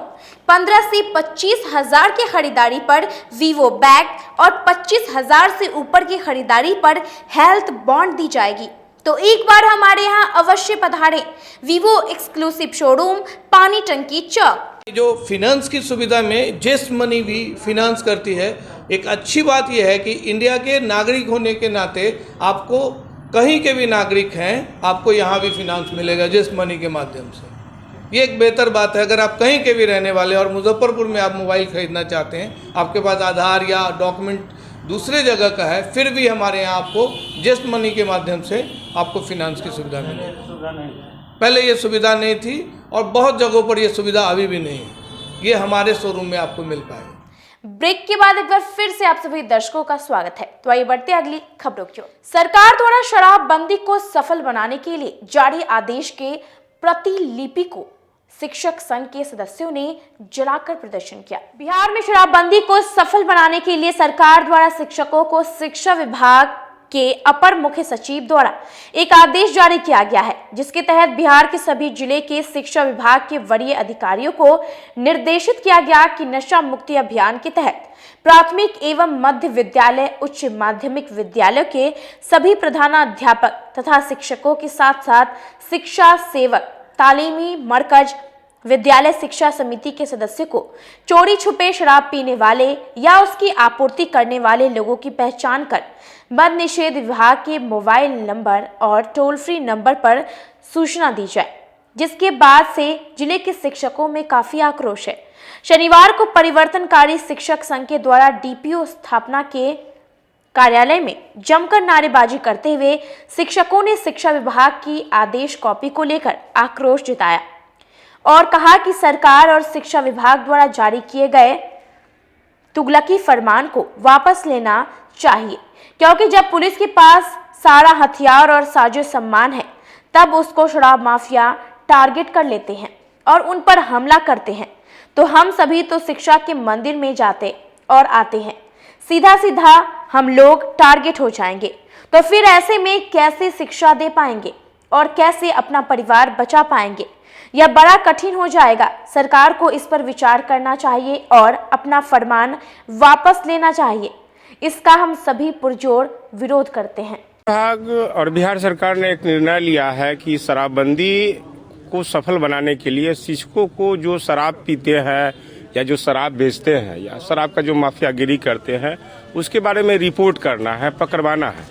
15 से 25 हजार की खरीदारी पर वीवो बैग और 25 हजार से ऊपर की खरीदारी पर हेल्थ बॉन्ड दी जाएगी। तो एक बार हमारे यहाँ अवश्य पधारें। वीवो एक्सक्लूसिव शोरूम, पानी टंकी चौक। जो फिनांस की सुविधा में जेस्ट मनी भी फिनांस करती है। एक अच्छी बात यह है कि इंडिया के नागरिक होने के नाते आपको कहीं के भी नागरिक हैं, आपको यहाँ भी फिनांस मिलेगा जेस्ट मनी के माध्यम से। ये एक बेहतर बात है। अगर आप कहीं के भी रहने वाले और मुजफ्फरपुर में आप मोबाइल खरीदना चाहते हैं, आपके पास आधार या डॉक्यूमेंट दूसरे जगह का है, फिर भी हमारे यहाँ आपको जेस्ट मनी के माध्यम से आपको फिनांस की सुविधा मिलेगी। पहले ये सुविधा नहीं थी और बहुत जगहों पर ये सुविधा अभी भी नहीं है। ये हमारे शोरूम में आपको मिल पाएगा। ब्रेक के बाद एक बार फिर से आप सभी दर्शकों का स्वागत है। तो आइए बढ़ते अगली खबरों की ओर। सरकार द्वारा शराबबंदी को सफल बनाने के लिए जारी आदेश के प्रतिलिपि को शिक्षक संघ के सदस्यों ने जलाकर प्रदर्शन किया। बिहार में शराबबंदी को सफल बनाने के लिए सरकार द्वारा शिक्षकों को शिक्षा विभाग के अपर मुख्य सचिव द्वारा एक आदेश जारी किया गया है, जिसके तहत बिहार के सभी जिले के शिक्षा विभाग के वरीय अधिकारियों को निर्देशित किया गया कि नशा मुक्ति अभियान के तहत प्राथमिक एवं मध्य विद्यालय, उच्च माध्यमिक विद्यालय के सभी प्रधानाध्यापक तथा शिक्षकों के साथ साथ शिक्षा सेवक, तालीमी मरकज, विद्यालय शिक्षा समिति के सदस्य को चोरी छुपे शराब पीने वाले या उसकी आपूर्ति करने वाले लोगों की पहचान कर मद्य निषेध विभाग के मोबाइल नंबर और टोल फ्री नंबर पर सूचना दी जाए, जिसके बाद से जिले के शिक्षकों में काफी आक्रोश है। शनिवार को परिवर्तनकारी शिक्षक संघ के द्वारा डीपीओ स्थापना के कार्यालय में जमकर नारेबाजी करते हुए शिक्षकों ने शिक्षा विभाग की आदेश कॉपी को लेकर आक्रोश जताया और कहा कि सरकार और शिक्षा विभाग द्वारा जारी किए गए तुगलकी फरमान को वापस लेना चाहिए, क्योंकि जब पुलिस के पास सारा हथियार और साजो सम्मान है तब उसको शराब माफिया टारगेट कर लेते हैं और उन पर हमला करते हैं, तो हम सभी तो शिक्षा के मंदिर में जाते और आते हैं, सीधा सीधा हम लोग टारगेट हो जाएंगे, तो फिर ऐसे में कैसे शिक्षा दे पाएंगे और कैसे अपना परिवार बचा पाएंगे? यह बड़ा कठिन हो जाएगा। सरकार को इस पर विचार करना चाहिए और अपना फरमान वापस लेना चाहिए। इसका हम सभी पुरजोर विरोध करते हैं। विभाग और बिहार सरकार ने एक निर्णय लिया है कि शराबबंदी को सफल बनाने के लिए शिक्षकों को जो शराब पीते हैं या जो शराब बेचते हैं या शराब का जो माफियागिरी करते हैं उसके बारे में रिपोर्ट करना है, पकड़वाना है।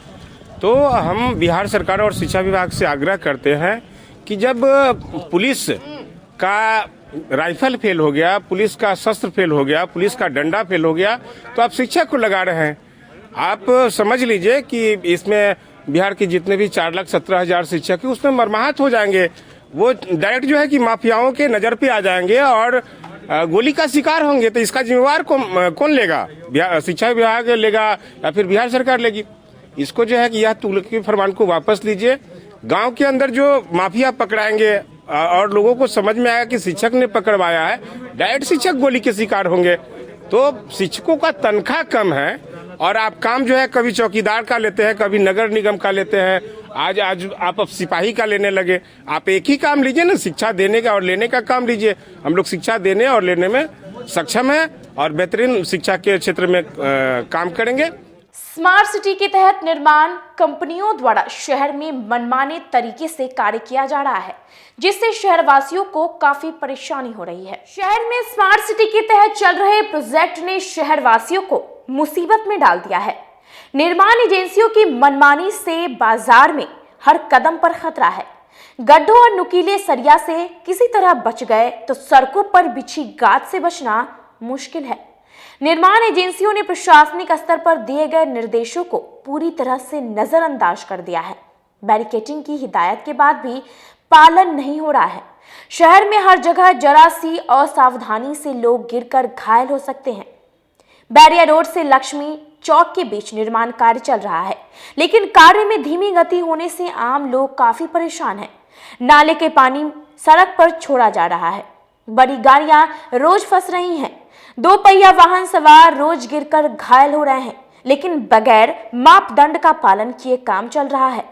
तो हम बिहार सरकार और शिक्षा विभाग से आग्रह करते हैं कि जब पुलिस का राइफल फेल हो गया, पुलिस का शस्त्र फेल हो गया, पुलिस का डंडा फेल हो गया, तो आप शिक्षक को लगा रहे हैं। आप समझ लीजिए कि इसमें बिहार के जितने भी 4,17,000 शिक्षक हैं उसमें मरमाहत हो जाएंगे। वो डायरेक्ट जो है कि माफियाओं के नजर पे आ जाएंगे और गोली का शिकार होंगे। तो इसका जिम्मेवार कौन लेगा? शिक्षा विभाग लेगा या फिर बिहार सरकार लेगी? इसको जो है कि यह तुगलकी फरमान को वापस लीजिए। गांव के अंदर जो माफिया पकड़ाएंगे और लोगों को समझ में आएगा कि शिक्षक ने पकड़वाया है, डायरेक्ट शिक्षक गोली के शिकार होंगे। तो शिक्षकों का तनख्वाह कम है और आप काम जो है कभी चौकीदार का लेते हैं, कभी नगर निगम का लेते हैं, आज आप सिपाही का लेने लगे। आप एक ही काम लीजिए ना, शिक्षा देने का और लेने का काम लीजिए। हम लोग शिक्षा देने और लेने में सक्षम है और बेहतरीन शिक्षा के क्षेत्र में काम करेंगे। स्मार्ट सिटी के तहत निर्माण कंपनियों द्वारा शहर में मनमाने तरीके से कार्य किया जा रहा है, जिससे शहरवासियों को काफी परेशानी हो रही है। शहर में स्मार्ट सिटी के तहत चल रहे प्रोजेक्ट ने शहरवासियों को मुसीबत में डाल दिया है। निर्माण एजेंसियों की मनमानी से बाजार में हर कदम पर खतरा है। गड्ढों और नुकीले सरिया से किसी तरह बच गए तो सड़कों पर बिछी गाद से बचना मुश्किल है। निर्माण एजेंसियों ने प्रशासनिक स्तर पर दिए गए निर्देशों को पूरी तरह से नजरअंदाज कर दिया है। बैरिकेडिंग की हिदायत के बाद भी पालन नहीं हो रहा है। शहर में हर जगह जरा सी असावधानी से लोग गिरकर घायल हो सकते हैं। बैरिया रोड से लक्ष्मी चौक के बीच निर्माण कार्य चल रहा है, लेकिन कार्य में धीमी गति होने से आम लोग काफी परेशान हैं। नाले के पानी सड़क पर छोड़ा जा रहा है। बड़ी गाड़ियां रोज फंस रही हैं। 2 पहिया वाहन सवार रोज गिरकर घायल हो रहे हैं, लेकिन बगैर मापदंड का पालन किए काम चल रहा है।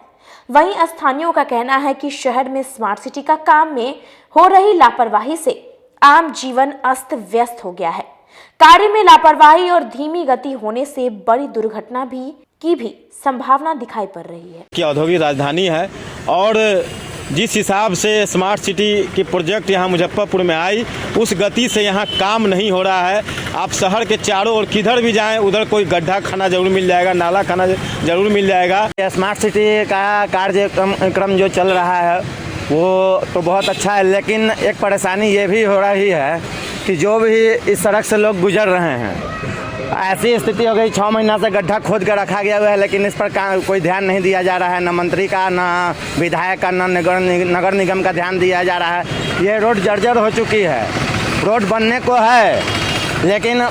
वहीं स्थानीयों का कहना है कि शहर में स्मार्ट सिटी का काम में हो रही लापरवाही से आम जीवन अस्त व्यस्त हो गया है। कार्य में लापरवाही और धीमी गति होने से बड़ी दुर्घटना की भी संभावना दिखाई पड़ रही है। कि औद्योगिक राजधानी है और जिस हिसाब से स्मार्ट सिटी की प्रोजेक्ट यहाँ मुजफ्फरपुर में आई, उस गति से यहाँ काम नहीं हो रहा है। आप शहर के चारों ओर किधर भी जाएं उधर कोई गड्ढा खाना जरूर मिल जाएगा, नाला खाना जरूर मिल जाएगा। स्मार्ट सिटी का कार्यक्रम जो चल रहा है वो तो बहुत अच्छा है, लेकिन एक परेशानी ये भी हो रही है कि जो भी इस सड़क से लोग गुजर रहे हैं, ऐसी स्थिति हो गई 6 महीना से गड्ढा खोद कर रखा गया हुआ है, लेकिन इस पर कोई ध्यान नहीं दिया जा रहा है। न मंत्री का, न विधायक का, न नगर निगम का ध्यान दिया जा रहा है। ये रोड जर्जर हो चुकी है। रोड बनने को है लेकिन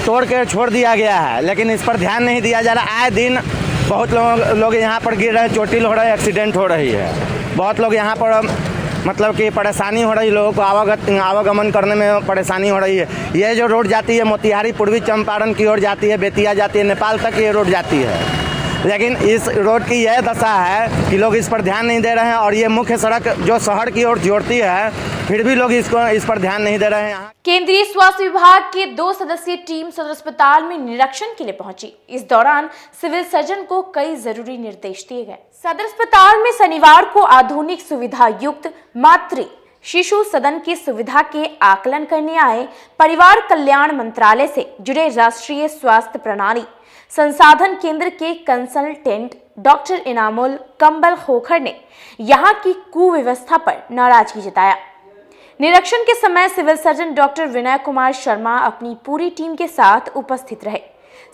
तोड़ के छोड़ दिया गया है, लेकिन इस पर ध्यान नहीं दिया जा रहा। आए दिन बहुत लोग यहाँ पर गिर रहे, चोटिल हो रहे, एक्सीडेंट हो रही है। बहुत लोग यहाँ पर मतलब कि परेशानी हो रही, लोगों को आवागमन करने में परेशानी हो रही है। ये जो रोड जाती है मोतिहारी पूर्वी चंपारण की ओर जाती है, बेतिया जाती है, नेपाल तक ये रोड जाती है, लेकिन इस रोड की यह दशा है कि लोग इस पर ध्यान नहीं दे रहे हैं। और ये मुख्य सड़क जो शहर की ओर जोड़ती है, फिर भी लोग इस पर ध्यान नहीं दे रहे हैं। केंद्रीय स्वास्थ्य विभाग की 2 सदस्यीय टीम सदर अस्पताल में निरीक्षण के लिए पहुंची। इस दौरान सिविल सर्जन को कई जरूरी निर्देश दिए गए। सदर अस्पताल में शनिवार को आधुनिक सुविधा युक्त मातृ शिशु सदन की सुविधा के आकलन करने आए परिवार कल्याण मंत्रालय से जुड़े राष्ट्रीय स्वास्थ्य प्रणाली संसाधन केंद्र के कंसल्टेंट डॉक्टर इनामुल कंबल खोखर ने यहां की कुव्यवस्था पर नाराजगी जताया। निरीक्षण के समय civil surgeon doctor Vinay Kumar Sharma अपनी पूरी टीम के साथ उपस्थित रहे।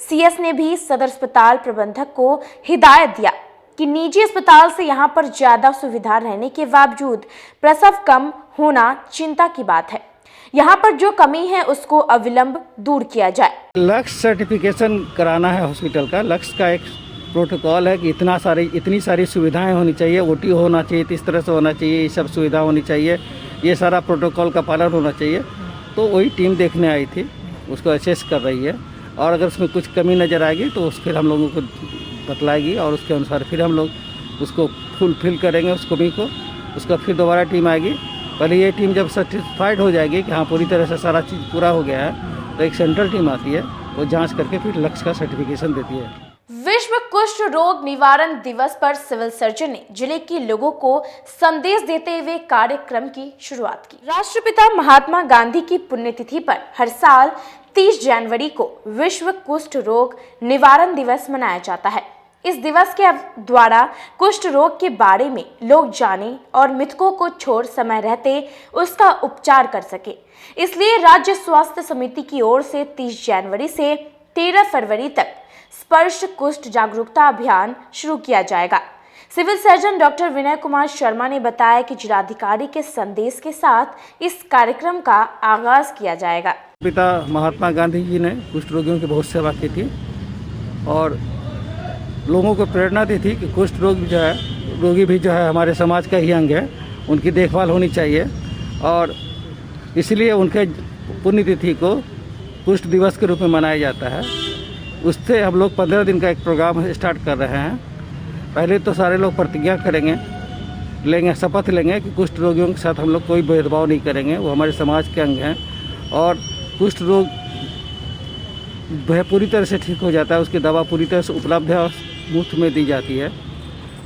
सीएस ने भी सदर अस्पताल प्रबंधक को हिदायत दिया कि निजी अस्पताल से यहां पर ज्यादा सुविधा रहने के बावजूद प्रसव कम होना चिंता की बात है। यहां पर जो कमी है उसको अविलंब दूर किया जाए। लक्ष्य सर्टिफिकेशन कराना है हॉस्पिटल का। लक्ष्य का एक प्रोटोकॉल है कि इतनी सारी सुविधाएं होनी चाहिए, ओटी होना चाहिए, इस तरह से होना चाहिए, ये सब सुविधा होनी चाहिए, ये सारा प्रोटोकॉल का पालन होना चाहिए। तो वही टीम देखने आई थी, उसको असेस कर रही है और अगर उसमें कुछ कमी नज़र आएगी तो फिर हम लोगों को बतलाएगी और उसके अनुसार फिर हम लोग उसको फुलफिल करेंगे उस कमी को। उसका फिर दोबारा टीम आएगी। पहले ये टीम जब सर्टिफाइड हो जाएगी कि हाँ पूरी तरह से सारा चीज़ पूरा हो गया है तो एक सेंट्रल टीम आती है, वो जांच करके फिर लक्ष्य का सर्टिफिकेशन देती है। विश्व कुष्ठ रोग निवारण दिवस पर सिविल सर्जन ने जिले के लोगों को संदेश देते हुए कार्यक्रम की शुरुआत की। राष्ट्रपिता महात्मा गांधी की पुण्यतिथि पर हर साल 30 जनवरी को विश्व कुष्ठ रोग निवारण दिवस मनाया जाता है। इस दिवस के द्वारा कुष्ठ रोग के बारे में लोग जाने और मिथकों को छोड़ समय रहते उसका उपचार कर सके, इसलिए राज्य स्वास्थ्य समिति की ओर से 30 जनवरी से 13 फरवरी तक स्पर्श कुष्ठ जागरूकता अभियान शुरू किया जाएगा। Civil surgeon doctor Vinay Kumar Sharma ने बताया कि जिलाधिकारी के संदेश के साथ इस कार्यक्रम का आगाज किया जाएगा। पिता महात्मा गांधी जी ने कुष्ठ रोगियों की बहुत सेवा की थी और लोगों को प्रेरणा दी थी कि कुष्ठ रोगी भी जो है हमारे समाज का ही अंग है, उनकी देखभाल होनी चाहिए और इसलिए उनके पुण्यतिथि को कुष्ठ दिवस के रूप में मनाया जाता है। उससे हम लोग 15 दिन का एक प्रोग्राम स्टार्ट कर रहे हैं। पहले तो सारे लोग प्रतिज्ञा लेंगे, शपथ लेंगे कि कुष्ठ रोगियों के साथ हम लोग कोई भेदभाव नहीं करेंगे, वो हमारे समाज के अंग हैं और कुष्ठ रोग पूरी तरह से ठीक हो जाता है, उसकी दवा पूरी तरह से उपलब्ध है और मुफ्त में दी जाती है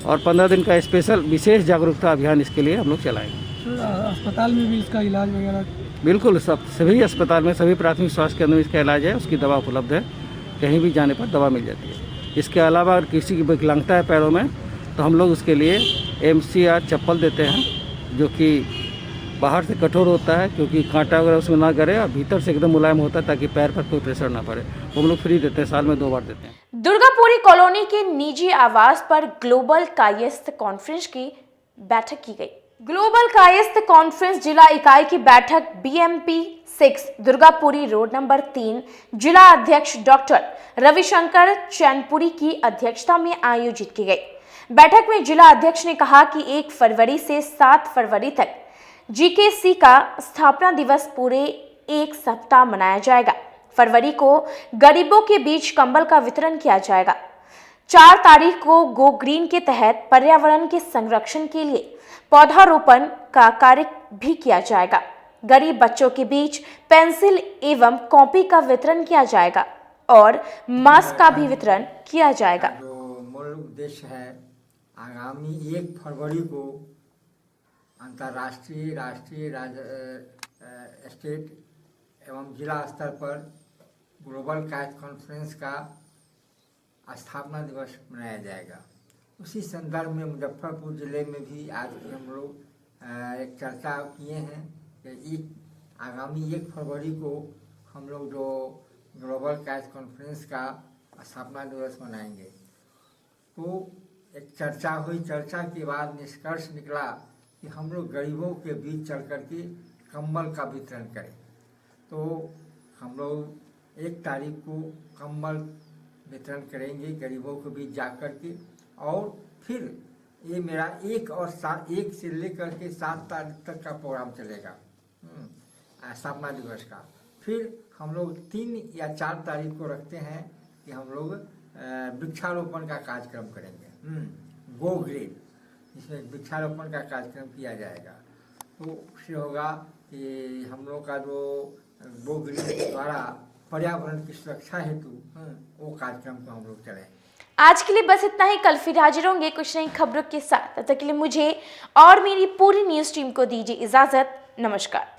और 15 दिन का स्पेशल विशेष जागरूकता अभियान इसके लिए हम लोग चलाएंगे। अस्पताल में भी इसका इलाज वगैरह? बिल्कुल, सभी अस्पताल में, सभी प्राथमिक स्वास्थ्य केंद्र में इसका इलाज है, उसकी दवा उपलब्ध है, कहीं भी जाने पर दवा मिल जाती है। इसके अलावा अगर किसी की विकलांगता है पैरों में तो हम लोग उसके लिए MCR चप्पल देते हैं जो कि बाहर से कठोर होता है क्योंकि कांटा वगैरह उसमें ना गिरे और भीतर से एकदम मुलायम होता है ताकि पैर पर कोई प्रेशर ना पड़े। वो हम लोग फ्री देते हैं, साल में 2 बार देते हैं। दुर्गापुरी कॉलोनी के निजी आवास पर ग्लोबल कायस्थ कॉन्फ्रेंस की बैठक की गई। ग्लोबल कायस्थ कॉन्फ्रेंस जिला इकाई की बैठक BMP 6 दुर्गापुरी रोड नंबर 3 जिला अध्यक्ष डॉक्टर रविशंकर चैनपुरी की अध्यक्षता में आयोजित की गई। बैठक में जिला अध्यक्ष ने कहा कि 1 फरवरी से 7 फरवरी तक GKC का स्थापना दिवस पूरे 1 सप्ताह मनाया जाएगा। फरवरी को गरीबों के बीच कंबल का वितरण किया जाएगा। 4 तारीख को गो ग्रीन के तहत पर्यावरण के संरक्षण के लिए पौधारोपण का कार्य भी किया जाएगा। गरीब बच्चों के बीच पेंसिल एवं कॉपी का वितरण किया जाएगा और मास्क का भी वितरण किया जाएगा। जो मूल उद्देश्य है, आगामी 1 फरवरी को अंतर्राष्ट्रीय, राष्ट्रीय, स्टेट एवं जिला स्तर पर ग्लोबल कायस्थ कॉन्फ्रेंस का स्थापना दिवस मनाया जाएगा। उसी संदर्भ में मुजफ्फरपुर जिले में भी आज हम लोग एक चर्चा किए हैं कि आगामी 1 फरवरी को हम लोग जो ग्लोबल कायस्थ कॉन्फ्रेंस का स्थापना दिवस मनाएंगे। तो एक चर्चा हुई, चर्चा के बाद निष्कर्ष निकला कि हम लोग गरीबों के बीच चल करके कंबल का वितरण करें। तो हम लोग 1 तारीख को कंबल वितरण करेंगे गरीबों के बीच जा कर के और फिर ये मेरा 1 से लेकर के 7 तारीख तक का प्रोग्राम चलेगा स्थापना दिवस का। फिर हम लोग 3 या 4 तारीख को रखते हैं कि हम लोग वृक्षारोपण का कार्यक्रम करेंगे, गो ग्रीन, इसमें वृक्षारोपण का कार्यक्रम किया जाएगा। तो उससे होगा कि हम लोग का जो गो ग्रीन द्वारा पर्यावरण की सुरक्षा हेतु वो कार्यक्रम को हम लोग चलाएंगे। आज के लिए बस इतना ही। कल फिर हाजिर होंगे कुछ नई खबरों के साथ। तब तक के लिए मुझे और मेरी पूरी न्यूज टीम को दीजिए इजाजत। नमस्कार।